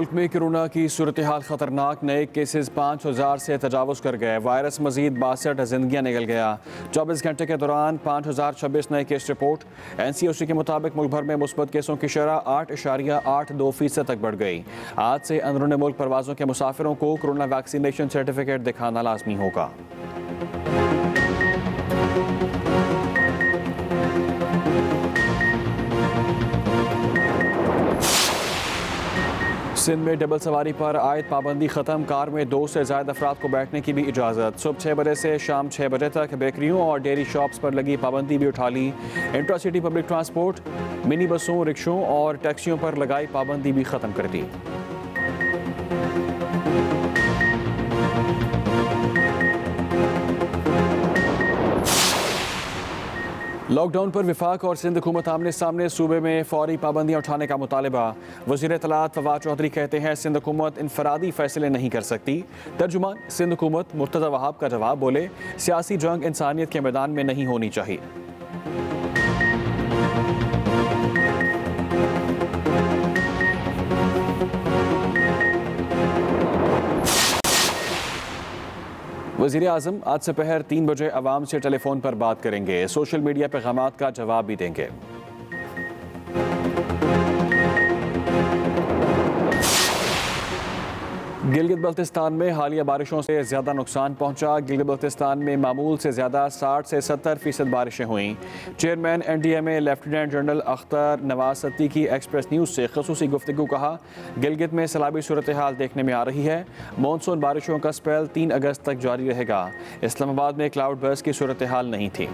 ملک میں کورونا کی صورتحال خطرناک، نئے کیسز 5000 سے تجاوز کر گئے، وائرس مزید 62 زندگیاں نگل گیا۔ 24 گھنٹے کے دوران 5026 نئے کیس رپورٹ۔ NCOC کے مطابق ملک بھر میں مثبت کیسوں کی شرح 8.82% تک بڑھ گئی۔ آج سے اندرون ملک پروازوں کے مسافروں کو کورونا ویکسینیشن سرٹیفکیٹ دکھانا لازمی ہوگا۔ سندھ میں ڈبل سواری پر عائد پابندی ختم، کار میں 2 سے زائد افراد کو بیٹھنے کی بھی اجازت۔ صبح 6 بجے سے شام 6 بجے تک بیکریوں اور ڈیری شاپس پر لگی پابندی بھی اٹھا لی۔ انٹرا سٹی پبلک ٹرانسپورٹ، منی بسوں، رکشوں اور ٹیکسیوں پر لگائی پابندی بھی ختم کر دی۔ لاک ڈاؤن پر وفاق اور سندھ حکومت آمنے سامنے، صوبے میں فوری پابندیاں اٹھانے کا مطالبہ۔ وزیر اطلاعات فواد چودھری کہتے ہیں سندھ حکومت انفرادی فیصلے نہیں کر سکتی۔ ترجمان سندھ حکومت مرتضی وہاب کا جواب، بولے سیاسی جنگ انسانیت کے میدان میں نہیں ہونی چاہیے۔ وزیر اعظم آج سپہر 3 بجے عوام سے ٹیلی فون پر بات کریں گے، سوشل میڈیا پیغامات کا جواب بھی دیں گے۔ گلگت بلتستان میں حالیہ بارشوں سے زیادہ نقصان پہنچا۔ گلگت بلتستان میں معمول سے زیادہ 60 سے 70% بارشیں ہوئیں۔ Chairman NDMA lieutenant general Akhtar Nawaz Satti کی ایکسپریس نیوز سے خصوصی گفتگو، کہا گلگت میں سیلابی صورتحال دیکھنے میں آ رہی ہے۔ مانسون بارشوں کا سپیل 3 اگست تک جاری رہے گا۔ اسلام آباد میں کلاؤڈ برسٹ کی صورتحال نہیں تھی۔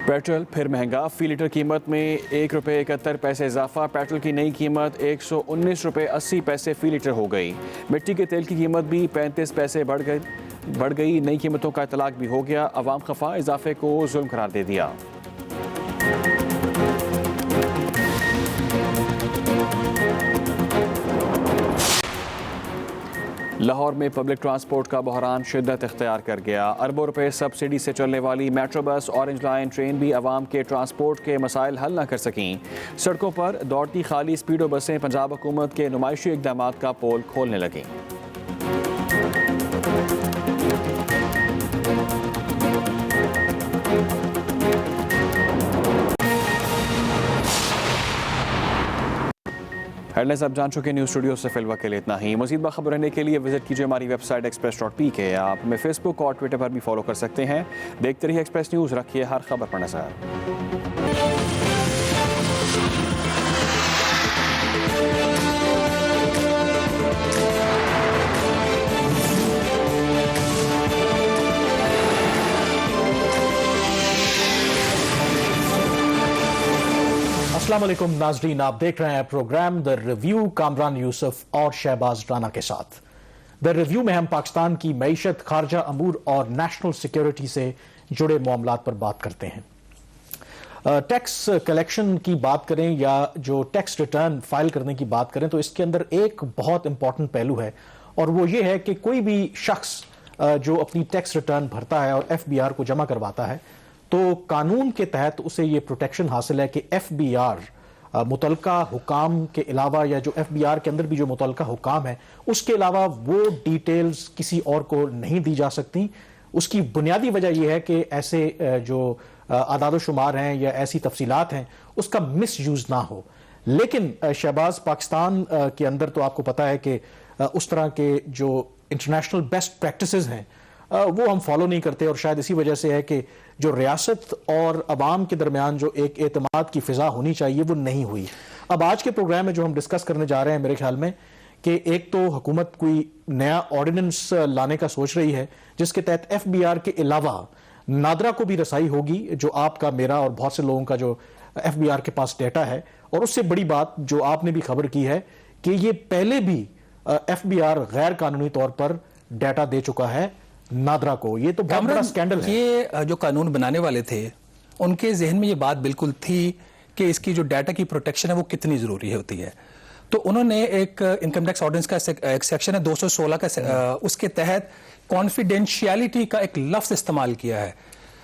پیٹرول پھر مہنگا، فی لیٹر قیمت میں ₹1.71 اضافہ۔ پیٹرول کی نئی قیمت ₹119.80 فی لیٹر ہو گئی۔ مٹی کے تیل کی قیمت بھی 35 پیسے بڑھ گئی۔ نئی قیمتوں کا اطلاق بھی ہو گیا۔ عوام خفا، اضافے کو ظلم قرار دے دیا۔ لاہور میں پبلک ٹرانسپورٹ کا بحران شدت اختیار کر گیا۔ اربوں روپے سبسڈی سے چلنے والی metro bus, orange line train بھی عوام کے ٹرانسپورٹ کے مسائل حل نہ کر سکیں۔ سڑکوں پر دوڑتی خالی اسپیڈو بسیں پنجاب حکومت کے نمائشی اقدامات کا پول کھولنے لگیں۔ ہیڈ لائنز آپ جان چکے، نیوز اسٹوڈیو سے فی الوقت کے لیے اتنا ہی۔ مزید باخبر رہنے کے لیے وزٹ کیجیے ہماری ویب سائٹ express.pk۔ آپ ہمیں فیس بک اور ٹویٹر پر بھی فالو کر سکتے ہیں۔ دیکھتے رہیے ایکسپریس نیوز، رکھیے ہر خبر پر نظر۔ السلام علیکم ناظرین، آپ دیکھ رہے ہیں پروگرام دا ریویو کامران یوسف اور شہباز رانا کے ساتھ۔ دا ریویو میں ہم پاکستان کی معیشت، خارجہ امور اور نیشنل سیکیورٹی سے جڑے معاملات پر بات کرتے ہیں۔ ٹیکس کلیکشن کی بات کریں یا جو ٹیکس ریٹرن فائل کرنے کی بات کریں تو اس کے اندر ایک بہت امپورٹنٹ پہلو ہے، اور وہ یہ ہے کہ کوئی بھی شخص جو اپنی ٹیکس ریٹرن بھرتا ہے اور FBR کو جمع کرواتا ہے تو قانون کے تحت اسے یہ پروٹیکشن حاصل ہے کہ FBR متعلقہ حکام کے علاوہ، یا جو FBR کے اندر بھی جو متعلقہ حکام ہے اس کے علاوہ وہ ڈیٹیلز کسی اور کو نہیں دی جا سکتی۔ اس کی بنیادی وجہ یہ ہے کہ ایسے جو اعداد و شمار ہیں یا ایسی تفصیلات ہیں اس کا مس یوز نہ ہو۔ لیکن شہباز، پاکستان کے اندر تو آپ کو پتہ ہے کہ اس طرح کے جو انٹرنیشنل بیسٹ پریکٹسز ہیں وہ ہم فالو نہیں کرتے، اور شاید اسی وجہ سے ہے کہ جو ریاست اور عوام کے درمیان جو ایک اعتماد کی فضا ہونی چاہیے وہ نہیں ہوئی۔ اب آج کے پروگرام میں جو ہم ڈسکس کرنے جا رہے ہیں میرے خیال میں کہ ایک تو حکومت کوئی نیا آرڈیننس لانے کا سوچ رہی ہے جس کے تحت FBR کے علاوہ نادرا کو بھی رسائی ہوگی، جو آپ کا، میرا اور بہت سے لوگوں کا جو FBR کے پاس ڈیٹا ہے۔ اور اس سے بڑی بات جو آپ نے بھی خبر کی ہے کہ یہ پہلے بھی FBR غیر قانونی طور پر ڈیٹا دے چکا ہے نادرا کو۔ یہ تو بہت بڑا سکینڈل ہے۔ یہ جو قانون بنانے والے تھے ان کے ذہن میں یہ بات بالکل تھی کہ اس کی جو ڈیٹا کی پروٹیکشن ہے وہ کتنی ضروری ہوتی ہے، تو انہوں نے ایک انکم ٹیکس آرڈیننس کا ایک سیکشن ہے 216 کا، اس کے تحت کانفیڈینشیلٹی کا ایک لفظ استعمال کیا ہے۔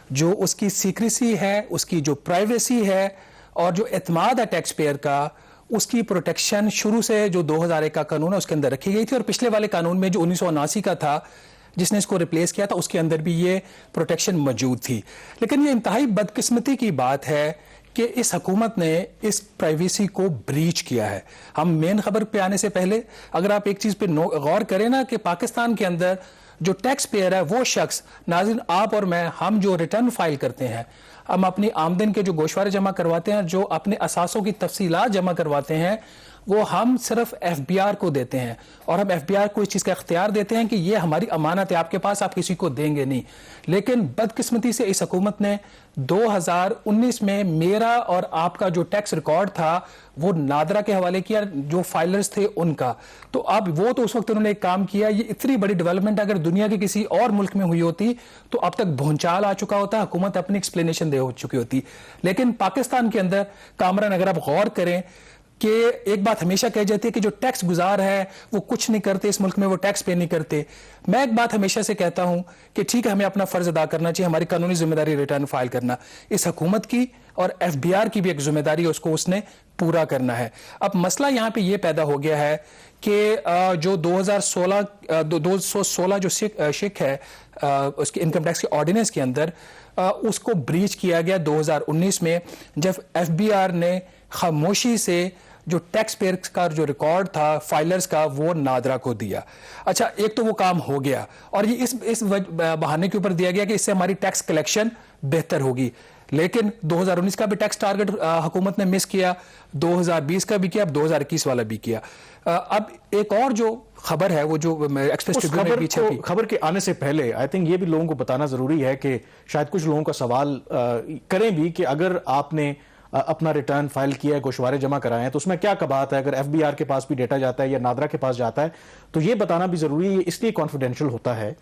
جو اس کی سیکریسی ہے, اس کی جو پرائیویسی ہے اور جو اعتماد ہے ٹیکس پیئر کا, اس کی پروٹیکشن شروع سے جو 2001 کا قانون ہے اس کے اندر رکھی گئی تھی, اور پچھلے والے قانون میں جو 1979 کا تھا جس نے اس کو ریپلیس کیا تھا اس کے اندر بھی یہ پروٹیکشن موجود تھی. لیکن یہ انتہائی بدقسمتی کی بات ہے کہ اس حکومت نے اس پرائیویسی کو بریچ کیا ہے. ہم مین خبر پہ آنے سے پہلے اگر آپ ایک چیز پہ غور کریں نا کہ پاکستان کے اندر جو ٹیکس پیئر ہے وہ شخص, ناظرین آپ اور میں, ہم جو ریٹرن فائل کرتے ہیں, ہم اپنی آمدن کے جو گوشوارے جمع کرواتے ہیں, جو اپنے اثاثوں کی تفصیلات جمع کرواتے ہیں, وہ ہم صرف ایف بی آر کو دیتے ہیں, اور ہم ایف بی آر کو اس چیز کا اختیار دیتے ہیں کہ یہ ہماری امانت ہے آپ کے پاس, آپ کسی کو دیں گے نہیں. لیکن بدقسمتی سے اس حکومت نے 2019 میں میرا اور آپ کا جو ٹیکس ریکارڈ تھا وہ نادرا کے حوالے کیا, جو فائلرز تھے ان کا. تو اب وہ تو اس وقت انہوں نے ایک کام کیا, یہ اتنی بڑی ڈیولپمنٹ اگر دنیا کے کسی اور ملک میں ہوئی ہوتی تو اب تک بھونچال آ چکا ہوتا, حکومت اپنی ایکسپلینیشن دے ہو چکی ہوتی. لیکن پاکستان کے اندر کامران اگر آپ غور کریں کہ ایک بات ہمیشہ کہی جاتی ہے کہ جو ٹیکس گزار ہے وہ کچھ نہیں کرتے اس ملک میں, وہ ٹیکس پے نہیں کرتے. میں ایک بات ہمیشہ سے کہتا ہوں کہ ٹھیک ہے ہمیں اپنا فرض ادا کرنا چاہیے, ہماری قانونی ذمہ داری ریٹرن فائل کرنا, اس حکومت کی اور ایف بی آر کی بھی ایک ذمہ داری ہے, اس کو اس نے پورا کرنا ہے. اب مسئلہ یہاں پہ یہ پیدا ہو گیا ہے کہ جو 216 جو شک ہے اس کے انکم ٹیکس کے آرڈیننس کے اندر, اس کو بریچ کیا گیا 2019 میں, جب ایف بی آر نے خاموشی سے جو ٹیکس پیئر کا جو ریکارڈ تھا فائلرز کا وہ نادرا کو دیا. اچھا ایک تو وہ کام ہو گیا, اور یہ اس بہانے کے اوپر دیا گیا کہ اس سے ہماری ٹیکس کلیکشن بہتر ہوگی. لیکن 2019 کا بھی ٹیکس ٹارگٹ حکومت نے مس کیا, 2020 کا بھی کیا, اب 2021 والا بھی کیا. اب ایک اور جو خبر ہے وہ جو ایکسپریس ٹریبیون میں بھی چھپی, خبر کے آنے سے پہلے آئی تھنک یہ بھی لوگوں کو بتانا ضروری ہے کہ شاید کچھ لوگوں کا سوال کریں بھی کہ اگر آپ نے اپنا ریٹرن فائل کیا ہے, گوشوارے جمع کرائے ہیں, تو اس میں کیا کبات ہے, اگر ایف بی آر کے پاس بھی ڈیٹا جاتا ہے یا نادرا کے پاس جاتا ہے تو یہ بتانا بھی ضروری ہے. اس لیے کانفیڈینشیل ہوتا ہے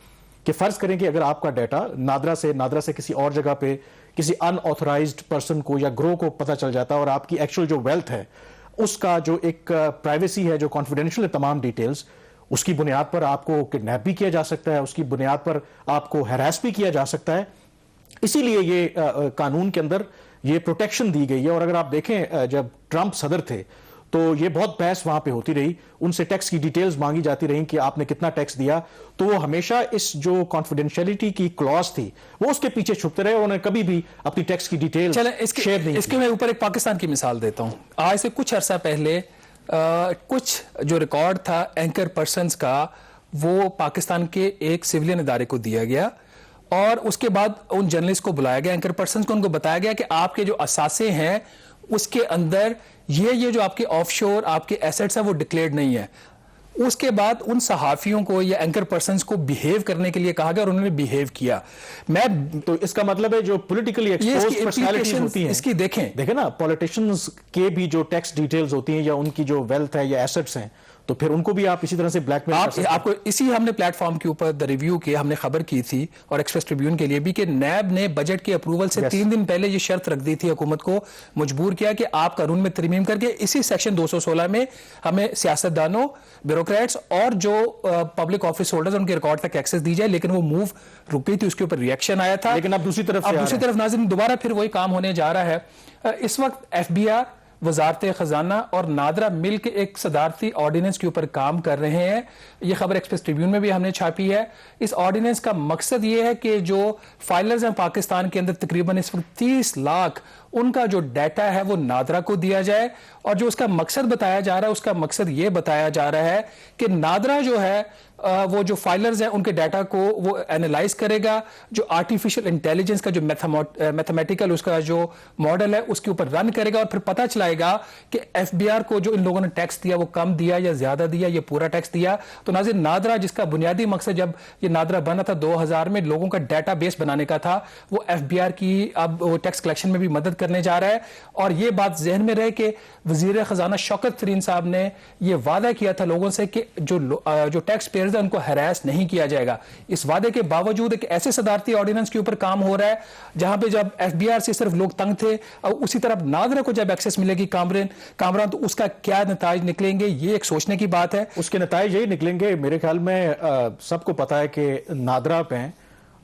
کہ فرض کریں کہ اگر آپ کا ڈیٹا نادرا سے کسی اور جگہ پہ کسی ان آتھورائزڈ پرسن کو یا گروہ کو پتہ چل جاتا ہے, اور آپ کی ایکچوئل جو ویلتھ ہے اس کا جو ایک پرائیویسی ہے, جو کانفیڈینشیل ہے تمام ڈیٹیلز, اس کی بنیاد پر آپ کو کڈنیپ بھی کیا جا سکتا ہے, اس کی بنیاد پر آپ کو ہیراس بھی کیا جا سکتا ہے. اسی لیے یہ قانون کے اندر یہ پروٹیکشن دی گئی ہے. اور اگر آپ دیکھیں جب ٹرمپ صدر تھے تو یہ بہت بحث وہاں پہ ہوتی رہی, ان سے ٹیکس کی ڈیٹیلز مانگی جاتی رہیں کہ آپ نے کتنا ٹیکس دیا, تو وہ ہمیشہ اس جو کانفیڈینشیلٹی کی کلاس تھی وہ اس کے پیچھے چھپتے رہے, انہوں نے کبھی بھی اپنی ٹیکس کی ڈیٹیل شیئر نہیں کی. اس کے میں اوپر ایک پاکستان کی مثال دیتا ہوں. آج سے کچھ عرصہ پہلے کچھ جو ریکارڈ تھا اینکر پرسنز کا وہ پاکستان کے ایک سویلین ادارے کو دیا گیا, اور اس کے بعد ان جرنلسٹ کو بلایا گیا, اینکر پرسنز کو, ان کو بتایا گیا کہ آپ کے جو اثاثے ہیں اس کے اندر یہ جو آپ کے آف شور آپ کے ایسٹس ہیں وہ ڈکلیئرڈ نہیں ہے. اس کے بعد ان صحافیوں کو یا اینکر پرسنز کو بیہیو کرنے کے لیے کہا گیا اور انہوں نے بیہیو کیا. میں تو اس کا مطلب ہے جو پولیٹیکلی ایکسپوزڈ پرسنالٹیز ہوتی ہیں, اس کی دیکھیں نا پولیٹیشنز کے بھی جو ٹیکس ڈیٹیلز ہوتی ہیں یا ان کی جو ویلتھ ہے یا ایسٹس ہیں, تو پھر ان کو بھی آپ اسی طرح سے بلیک میل کر سکتے ہیں. آپ کو اسی ہم نے پلیٹ فارم کے اوپر دا ریویو کے ہم نے خبر کی تھی, اور ایکسپریس ٹریبیون کے لیے بھی, کہ نیب نے بجٹ کے اپروول سے 3 دن پہلے یہ شرط رکھ دی تھی, حکومت کو مجبور کیا کہ آپ قانون میں ترمیم کر کے اسی سیکشن 216 میں ہمیں سیاستدانوں, بیوروکریٹس اور جو پبلک آفس ہولڈرز ان کے ریکارڈ تک ایکسس دی جائے. لیکن وہ موو رک گئی تھی, اس کے اوپر ریئیکشن آیا تھا. لیکن اب دوسری طرف ناظرین دوبارہ پھر وہی کام ہونے جا رہا ہے. اس وقت ایف بی آر, وزارت خزانہ اور نادرا مل کے ایک صدارتی آرڈیننس کے اوپر کام کر رہے ہیں. یہ خبر ایکسپریس ٹریبیون میں بھی ہم نے چھاپی ہے. اس آرڈیننس کا مقصد یہ ہے کہ جو فائلرز ہیں پاکستان کے اندر تقریباً اس وقت 30 لاکھ, ان کا جو ڈیٹا ہے وہ نادرا کو دیا جائے. اور جو اس کا مقصد بتایا جا رہا ہے, اس کا مقصد یہ بتایا جا رہا ہے کہ نادرا جو ہے وہ جو فائلرز ہیں ان کے ڈیٹا کو وہ اینالائز کرے گا, جو آرٹیفیشل انٹیلیجنس کا جو میتھمیٹیکل اس کا جو ماڈل ہے اس کے اوپر رن کرے گا, اور پھر پتہ چلائے گا کہ ایف بی آر کو جو ان لوگوں نے ٹیکس دیا وہ کم دیا یا زیادہ دیا یا پورا ٹیکس دیا. تو ناظرین نادرا جس کا بنیادی مقصد جب یہ نادرا بنا تھا 2000 میں لوگوں کا ڈیٹا بیس بنانے کا تھا, وہ ایف بی آر کی اب وہ ٹیکس کلیکشن میں بھی مدد کرنے جا رہا ہے. اور یہ بات ذہن میں رہے کہ وزیر خزانہ شوکت ترین صاحب نے یہ وعدہ کیا تھا لوگوں سے کہ جو ٹیکس پیئرز ہیں ان کو ہراس نہیں کیا جائے گا. اس وعدے کے باوجود ایک ایسے صدارتی آرڈیننس کے اوپر کام ہو رہا ہے جہاں پہ جب ایف بی آر سے صرف لوگ تنگ تھے, اور اسی طرح نادرا کو جب ایکسس ملے گی کامران, تو اس کا کیا نتائج نکلیں گے, یہ ایک سوچنے کی بات ہے. اس کے نتائج یہی نکلیں گے میرے خیال میں. سب کو پتا ہے کہ نادرا پہ